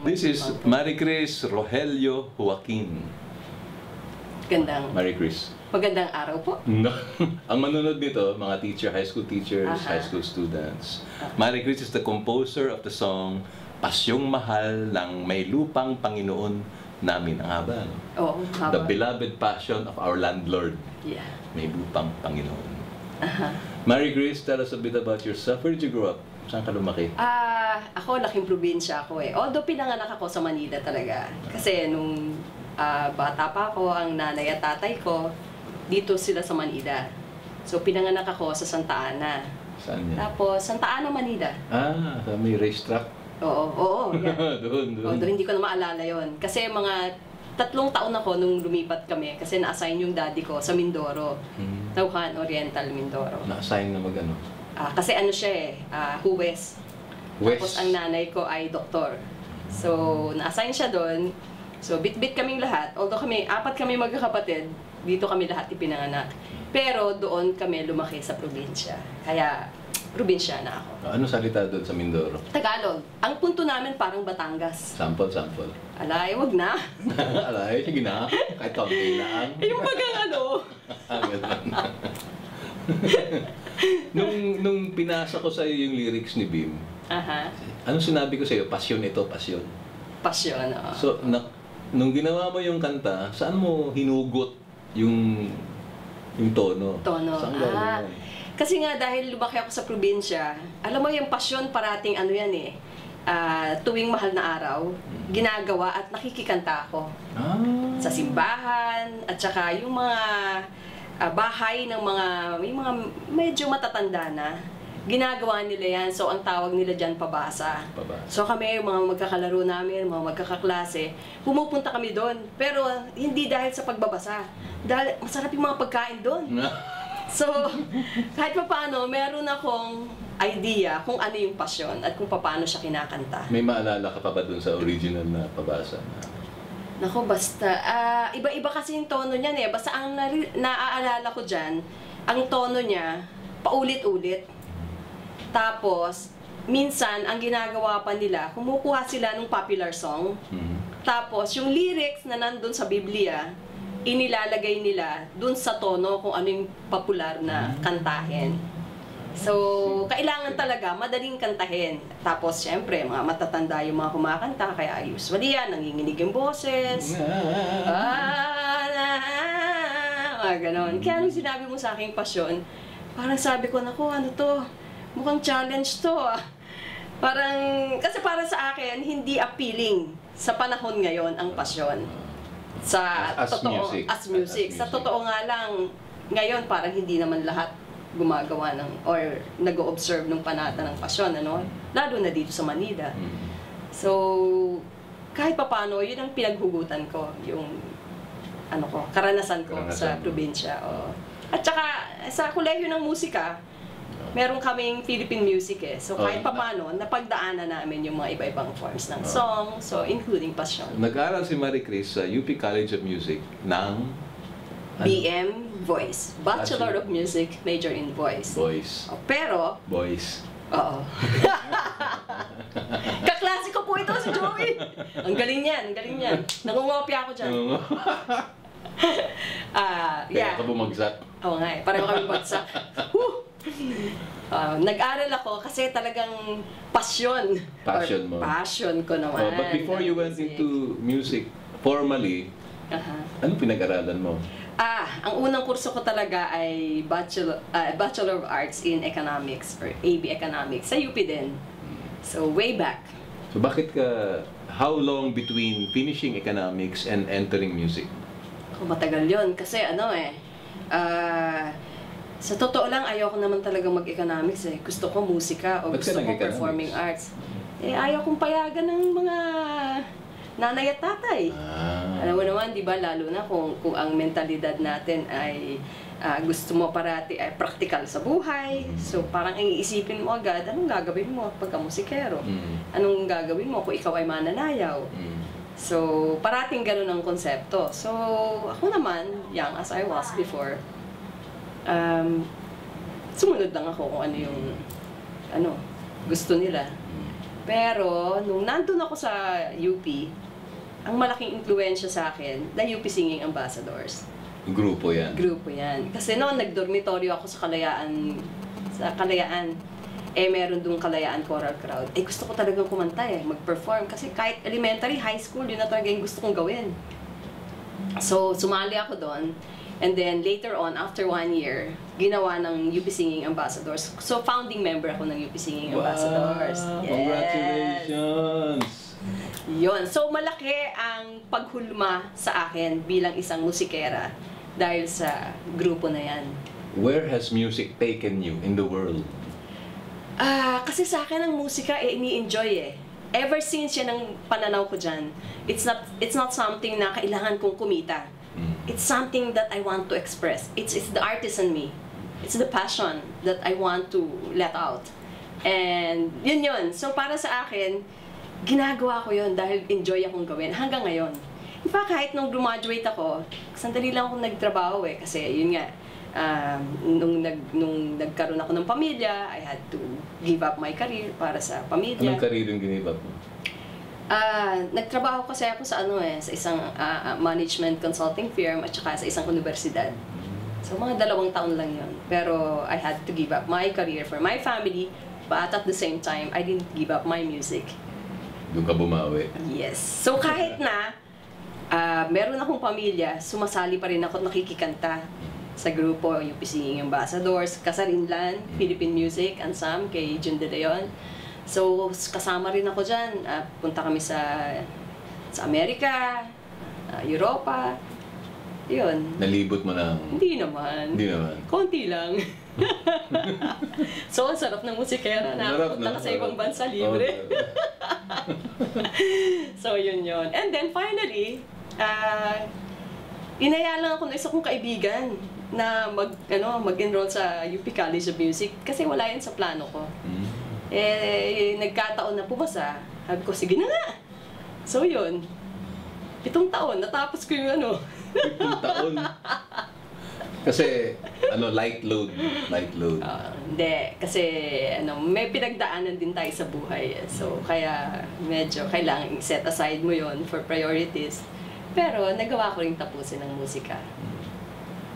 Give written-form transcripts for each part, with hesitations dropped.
This is Maricris Rogelio Joaquin. Magandang araw po. Ang manunod nito, mga teacher, high school teachers, high school students. Maricris is the composer of the song Pasyong Mahal ng May Lupang Panginoon Namin. Ang haba, no? Oo, haba. The beloved passion of our landlord. Yeah. May Lupang Panginoon. Maricris, tell us a bit about yourself. Where did you grow up? Saan ka lumaki? Ako, laking probinsya ako eh. Although pinanganak ako sa Manila talaga. Kasi nung bata pa ako, ang nanay at tatay ko, dito sila sa Manila. So pinanganak ako sa Santa Ana. Saan yan? Tapos, Santa Ana, Manila. Sa may racetrack? Oo. Yeah. Doon. Hindi ko na maalala yon. Kasi mga 3 taon ako nung lumipat kami. Kasi na-assign yung daddy ko sa Mindoro. Tauhan Oriental, Mindoro. Na-assign na mag-ano? Kasi ano siya eh, huwes. Tapos ang nanay ko ay doktor. So, na-assign siya doon. So, bit-bit kaming lahat. Although 4 kami magkakapatid, dito kami lahat ipinanganak. Pero doon kami lumaki sa probinsya. Kaya, probinsya na ako. Ano salita doon sa Mindoro? Tagalog. Ang punto namin parang Batangas. Sample. Alay, wag na. Alay, sige na. Kahit kaunti lang. Yung bagang ano. Nung pinasa ko sa iyo yung lyrics ni Bim, ano sinabi ko sa iyo? Pasyon ito, pasyon. Pasyon, So, nung ginawa mo yung kanta, saan mo hinugot yung tono? Saan galing? Kasi nga dahil lumaki ako sa probinsya, alam mo yung pasyon parating ano yan eh. Tuwing mahal na araw, ginagawa at nakikikanta ako. Sa simbahan, at saka yung mga bahay ng may mga medyo matatanda na, ginagawa nila yan. So, ang tawag nila dyan, pabasa. So, kami, mga magkakalaro namin, mga magkakaklase, pumupunta kami doon. Pero, hindi dahil sa pagbabasa. Dahil masarap yung mga pagkain doon. So, kahit pa paano, meron akong idea kung ano yung pasyon at kung paano siya kinakanta. May maalala ka pa ba doon sa original na pabasa? Nako, basta, iba-iba kasi yung tono niyan eh. Basta ang naaalala ko dyan, ang tono niya, paulit-ulit. Tapos, minsan, ang ginagawa pa nila, kumukuha sila ng popular song. Tapos, yung lyrics na nandun sa Biblia, inilalagay nila dun sa tono kung ano yung popular na kantahin. So, kailangan talaga madaling kantahin. Tapos, syempre, mga matatanda yung mga kumakanta, kaya usually yan, nanginginig yung boses. Ganon. Kaya nung sinabi mo sa aking pasyon, parang sabi ko, naku, ano to? Mukhang challenge to Parang, kasi para sa akin, hindi appealing sa panahon ngayon ang pasyon. As music. Sa totoo nga lang, ngayon parang hindi naman lahat gumagawa or nag-o-observe ng panata ng pasyon, ano? Lalo na dito sa Manila. So, kahit papaano, yun ang pinaghugutan ko, yung karanasan ko sa probinsya. At saka, sa kolehiyo ng musika, meron kaming Philippine music eh. So, kahit papaano, napagdaanan namin yung mga iba-ibang forms ng song, so including passion. Nag-aaral si Maricris sa UP College of Music ng BM Voice. Bachelor of Music, major in Voice. Pero... Oo. Kaklase ko po ito si Joey. Ang galing yan. Nangungopia ako dyan. Kaya ka bumagsak? Oo nga eh. Pareho kami bagsak. Nag-aral ako kasi talagang passion mo. Passion ko naman. But before you went into music formally, ano pinag-aralan mo? Ang unang kurso ko talaga ay Bachelor of Arts in Economics or AB Economics sa UP din. So, way back. So, how long between finishing economics and entering music? Matagal yun. Kasi sa totoo lang, ayoko naman talaga mag-economics eh. Gusto ko musika o gusto ko performing arts. Ayaw kong payagan ng mga nanay at tatay. Alam mo naman, di ba, lalo na kung ang mentalidad natin ay gusto mo parati ay practical sa buhay. So parang iisipin mo agad, anong gagawin mo pagka musikero? Anong gagawin mo kung ikaw ay mananayaw? So parating ganun ang konsepto. So ako naman, young as I was before, sumunod lang ako kung ano yung gusto nila. Pero, nung nandun ako sa UP, ang malaking impluensya sa akin, the UP Singing Ambassadors. Grupo yan. Grupo yan. Kasi noon, nagdormitoryo ako sa Kalayaan. Meron doon Kalayaan Choral Crowd. Gusto ko talagang kumanta mag-perform. Kasi kahit elementary, high school, yun na talaga yung gusto kong gawin. So, sumali ako doon. And then, later on, after 1 year, ginawa ng UP Singing Ambassadors. So, founding member ako ng UP Singing Ambassadors. Yes. Congratulations! Yun. So, malaki ang paghulma sa akin bilang isang musikera dahil sa grupo na yan. Where has music taken you in the world? Kasi sa akin ang musika ini-enjoy Ever since yan ang pananaw ko dyan, it's not something na kailangan kong kumita. It's something that I want to express. It's the artist in me. It's the passion that I want to let out. And yun. So para sa akin, ginagawa ko yun dahil enjoy akong gawin hanggang ngayon. In fact, kahit nung graduate ako, sandali lang akong nagtrabaho kasi yun nga, nung nagkaroon ako ng pamilya, I had to give up my career para sa pamilya. Anong career yung give up mo? Nagtrabaho kasi ako sa sa isang management consulting firm at saka sa isang universidad. So mga 2 taon lang yun. Pero I had to give up my career for my family, but at the same time, I didn't give up my music. Doon ka bumawi? Yes. So kahit na meron akong pamilya, sumasali pa rin ako at nakikikanta sa grupo, UP Singing Ambassadors, Kasarinlan, Philippine Music Ensemble kay Jun De Leon. So, kasama rin ako dyan. Punta kami sa Amerika, Europa. Yun. Nalibot mo ng... Hindi naman. Hindi naman. Konti lang. So, ang sarap ng musikera na punta ka sa ibang bansa libre. So, yun. And then, finally, inaya lang ako ng isa kong kaibigan na mag-enroll sa UP College of Music kasi wala yun sa plano ko. Nagkataon na pumasa. Sabi ko, sige na nga. So yun, 7 taon, natapos ko yung 7 taon? Kasi, light load. Hindi, kasi may pinagdaanan din tayo sa buhay. So, kaya medyo kailangan set aside mo yon for priorities. Pero, nagawa ko rin tapusin ng musika.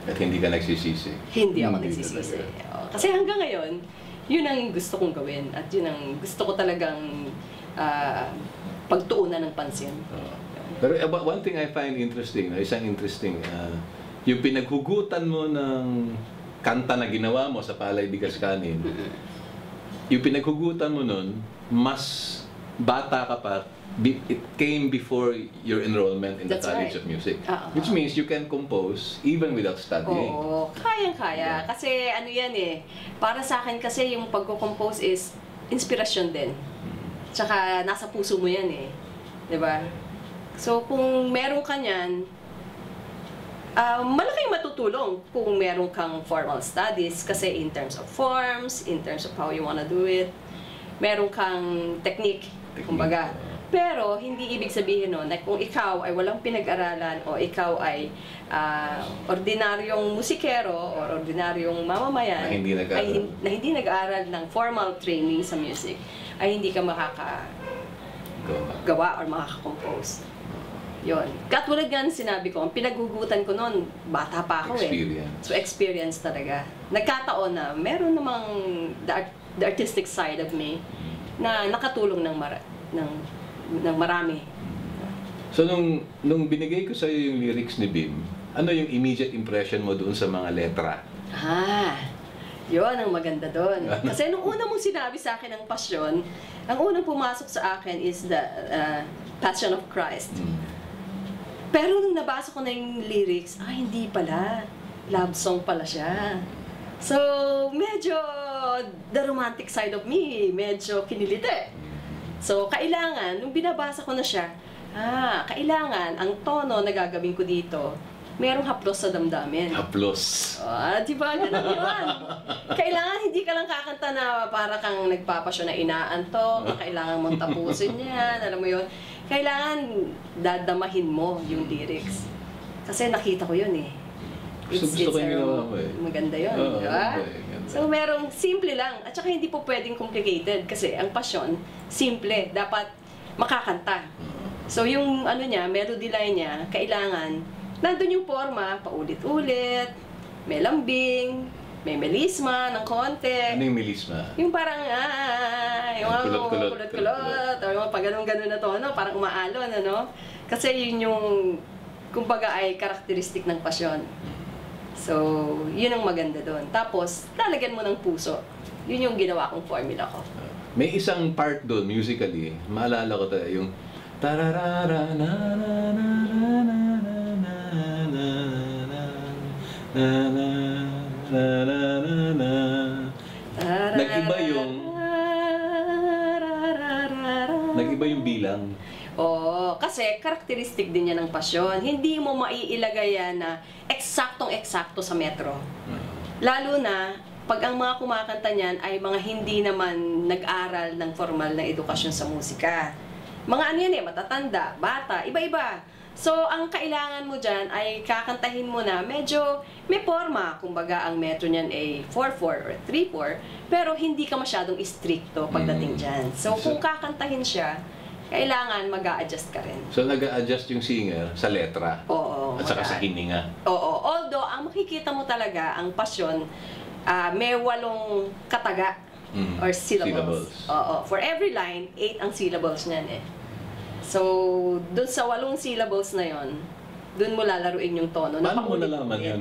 At hindi ka nagsisisi? Hindi ako nagsisisi. Kasi hanggang ngayon, yun ang gusto kong gawin at yun ang gusto ko talagang pagtuunan ng pansin. Pero one thing I find interesting, isang interesting, yung pinaghugutan mo ng kanta na ginawa mo sa Palay Bigas Kanin, yung pinaghugutan mo nun, mas bata ka pa, it came before your enrollment in the College of Music. Which means you can compose even without studying. Oo, kayang-kaya. Kasi yan para sa akin kasi yung pagko-compose is inspirasyon din. Tsaka nasa puso mo yan diba? So kung meron ka niyan, malaking matutulong kung meron kang formal studies kasi in terms of forms, in terms of how you wanna do it, meron kang technique. Kumbaga. Pero, hindi ibig sabihin na kung ikaw ay walang pinag-aralan o ikaw ay ordinaryong musikero o ordinaryong mamamayan na hindi nag-aaral ng formal training sa music, ay hindi ka makakagawa or makaka-compose. Yun. Katulad nga sinabi ko, ang pinaghugutan ko noon, bata pa ako So, experience talaga. Nagkataon na meron namang the artistic side of me na nakatulong ng marami. So, nung binigay ko sa iyo yung lyrics ni Bim, ano yung immediate impression mo doon sa mga letra? Yun ang maganda doon. Kasi nung una mong sinabi sa akin ang pasyon, ang unang pumasok sa akin is the Passion of Christ. Pero nung nabasa ko na yung lyrics, hindi pala. Love song pala siya. So, medyo the romantic side of me, medyo kiniliti. So, kailangan, nung binabasa ko na siya, kailangan, ang tono na gagawin ko dito, merong haplos sa damdamin. Haplos. Diba? Ganun yun. Kailangan hindi ka lang kakanta na para kang nagpapasyon na inaantok, kailangan mong tapusin yan, alam mo yun. Kailangan dadamahin mo yung lyrics. Kasi nakita ko yun Gusto ko yung ginawa mo Maganda yun, diba? So merong simple lang at saka hindi po pwedeng complicated kasi ang pasyon simple, dapat makakanta. So yung ano niya, melody line niya, kailangan nandun yung forma, paulit-ulit, may lambing, may melisma ng konti. Ano yung melisma? Yung parang, yung mga Kulot-kulot. kulot-kulot, o yung pag ganun-ganun na tono, parang umaalon, ano? Kasi yun yung, kumbaga ay karakteristik ng pasyon. So, yun ang maganda doon. Tapos, lalagyan mo ng puso. Yun yung ginawa kong formula ko. May isang part doon, musically, maalala ko tayo, yung tararara na na na na na na na na na na. Nag-iba yung bilang. Oo, kasi karakteristik din yan ng pasyon. Hindi mo maiilagay yan na eksaktong-eksakto sa metro. Lalo na, pag ang mga kumakanta niyan ay mga hindi naman nag-aral ng formal na edukasyon sa musika. Mga ano yan matatanda, bata, iba-iba. So, ang kailangan mo dyan ay kakantahin mo na medyo may forma. Kumbaga, ang metro niyan ay 4-4 or 3-4, pero hindi ka masyadong stricto pagdating dyan. So, kung kakantahin siya, kailangan mag-a-adjust ka rin. So, nag-a-adjust yung singer sa letra? Oo. At saka sa hininga? Oo. Although, ang makikita mo talaga, ang pasyon, may 8 kataga or syllables. Oo. For every line, 8 ang syllables niyan eh. So, dun sa 8 syllables na yon, dun mo lalaruin yung tono. Paano mo nalaman yun?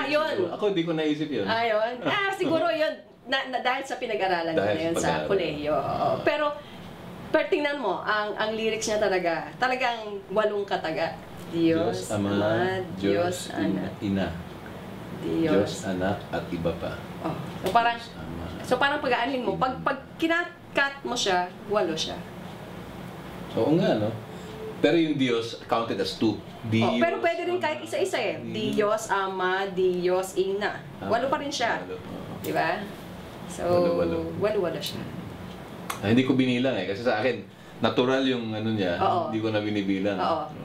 Yun. Ako, hindi ko naisip yun. Yun. Siguro yun, dahil sa pinag-aralan ko na yun sa kolehiyo. Pero tingnan mo, ang lyrics niya talagang 8 kataga. Diyos, Ama, Diyos, Anak, Ina. Diyos, Anak, at iba pa. So parang pag-aanin mo, pag kinat-cut mo siya, 8 siya. Oo nga, no? Pero yung Diyos counted as 2. Pero pwede rin kahit isa-isa eh. Diyos, Ama, Diyos, Ina. 8 pa rin siya. Diba? So, 8 siya. Hindi ko binilang eh. Kasi sa akin, natural yung ano niya. Hindi ko na binibilang.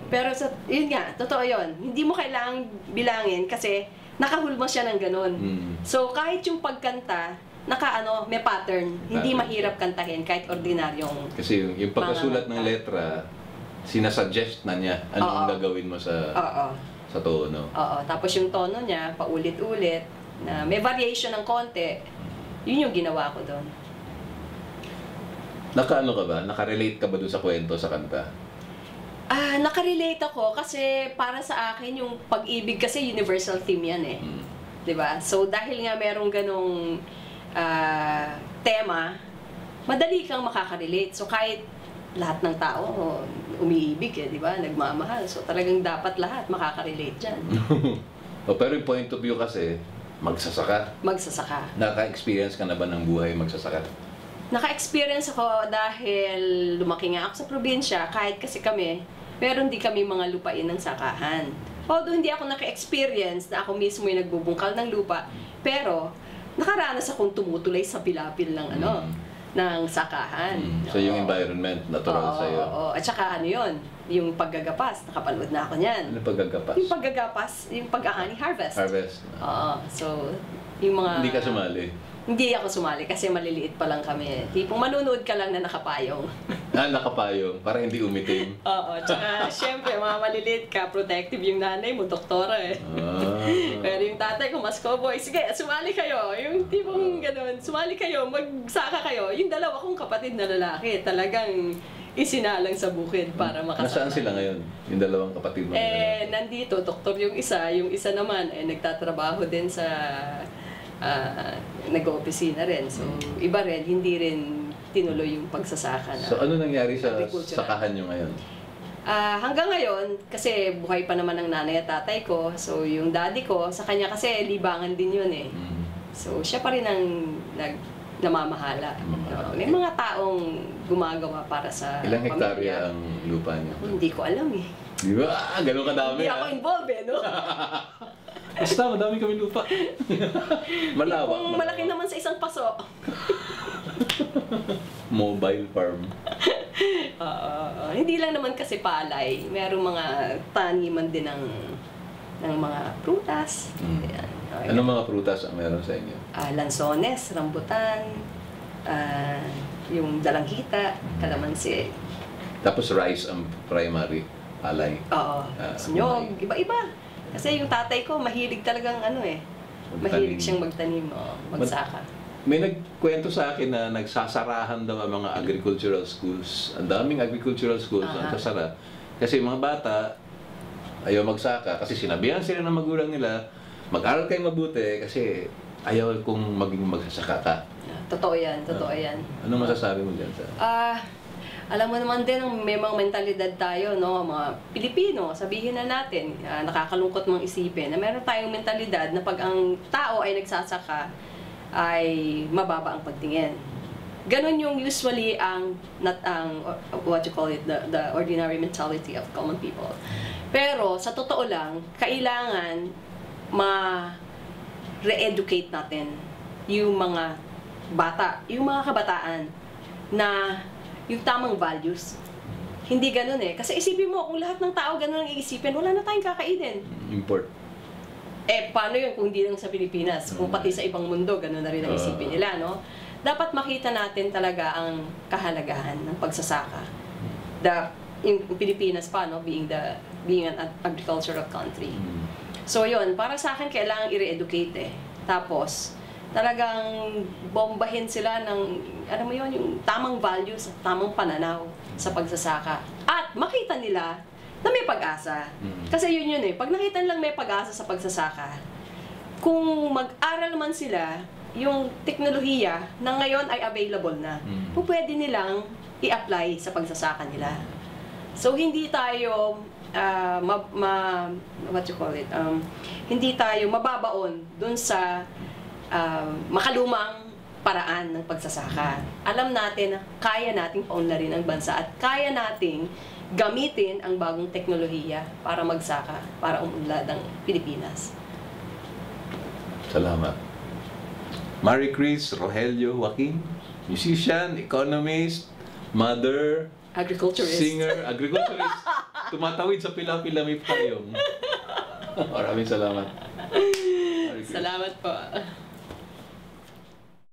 Pero yun nga, totoo yun. Hindi mo kailangang bilangin kasi nakahulma siya ng ganun. So, kahit yung pagkanta, may pattern. Hindi mahirap kantahin kahit ordinaryong. Kasi yung pagkasulat ng letra, sinasuggest na niya anong gagawin mo sa tono. Tapos yung tono niya, paulit-ulit, na may variation ng konti, yun yung ginawa ko doon. Naka-ano ka ba? Naka-relate ka ba doon sa kwento, sa kanta? Naka-relate ako kasi para sa akin yung pag-ibig kasi universal theme yan eh. 'Di ba? So dahil nga merong ganong tema, madali kang makaka-relate. So kahit lahat ng tao umiibig eh, 'di ba? Nagmamahal. So talagang dapat lahat makaka-relate diyan. Pero yung point of view kasi, magsasaka. Naka-experience ka na ba ng buhay magsasaka? Naka-experience ako dahil lumaki nga ako sa probinsya, kahit kasi kami, meron di kami mga lupain ng sakahan. Although hindi ako naka-experience na ako mismo yung nagbubungkal ng lupa, pero nakaranas akong tumutulay sa pilapil ng ng sakahan. So yung environment, natural sa'yo. At saka yun, yung paggagapas, nakapanood na ako niyan. Ano paggagapas? Yung paggagapas, yung pag-aani, harvest. So, yung mga... Hindi ka sumali? Hindi ako sumali kasi maliliit pa lang kami. Tipong manunood ka lang na nakapayong. Nakapayong, para hindi umitim. Tsaka syempre, mga maliliit ka, protective yung nanay mo, doktora eh. Pero yung tatay ko, mas cowboy, sige, sumali kayo. Yung tipong ganun, sumali kayo, magsaka kayo. Yung 2 kong kapatid na lalaki, talagang isinalang sa bukid para makasama. Nasaan sila ngayon? Yung 2 kapatid mo? Nandito, doktor yung isa naman, nagtatrabaho din sa... nag-opisina rin. So, iba rin, hindi rin tinuloy yung pagsasaka na. So, ano nangyari sa sakahan nyo ngayon? Hanggang ngayon, kasi buhay pa naman ang nanay at tatay ko, so yung daddy ko, sa kanya kasi libangan din yun eh. So, siya pa rin ang namamahala. May mga taong gumagawa para sa Ilang hektarya pamilya. ang lupa niyo? Hindi ko alam eh. Di ba? Ganun kadami. Hindi ako involved eh, no? Basta, madami kami lupa. Malawak. Kung malaki naman sa isang paso. Mobile farm. Hindi lang naman kasi palay. Merong mga taniman din ng mga prutas. Anong mga prutas ang meron sa inyo? Lansones, rambutan, yung dalanghita, kalamansi. Tapos rice ang primary, palay. Oo, nyog, iba-iba. Kasi yung tatay ko, mahilig talagang mahilig siyang magtanim, magsaka. May nagkwento sa akin na nagsasarahan daw ang mga agricultural schools. Ang daming agricultural schools ang sasara. Kasi mga bata, ayaw magsaka. Kasi sinabihan sila ng magulang nila, mag-aral kayo mabuti kasi ayaw kong maging magsasaka ka. Totoo yan, totoo yan. Anong masasabi mo dyan sa? Alam mo naman din, may mga mentalidad tayo, no? Mga Pilipino, sabihin na natin, nakakalungkot mong isipin, na meron tayong mentalidad na pag ang tao ay nagsasaka, ay mababa ang pagtingin. Ganon yung usually what you call it, the ordinary mentality of common people. Pero sa totoo lang, kailangan ma-re-educate natin yung mga bata, yung mga kabataan na yung tamang values. Hindi ganun Kasi isipin mo, kung lahat ng tao ganun ang iisipin, wala na tayong kakainin. Import. Paano yun kung hindi lang sa Pilipinas? Kung pati sa ibang mundo, ganun na rin ang isipin nila, no? Dapat makita natin talaga ang kahalagahan ng pagsasaka. Yung Pilipinas pa, no? Being an agricultural country. So yun, para sa akin, kailangan i-re-educate Tapos, talagang bombahin sila ng, alam mo yun, yung tamang values, tamang pananaw sa pagsasaka. At makita nila na may pag-asa. Kasi yun pag nakita nilang may pag-asa sa pagsasaka, kung mag-aral man sila, yung teknolohiya na ngayon ay available na, pwede nilang i-apply sa pagsasaka nila. So, hindi tayo, hindi tayo mababaon dun sa makalumang paraan ng pagsasaka. Alam natin na kaya nating paunlarin ang bansa at kaya nating gamitin ang bagong teknolohiya para magsaka, para umunlad ang Pilipinas. Salamat. Marie Chris Rogelio Joaquin, musician, economist, mother, agriculturist, singer, agriculturist, tumatawid sa pila-pila may payong. Maraming salamat. Salamat po.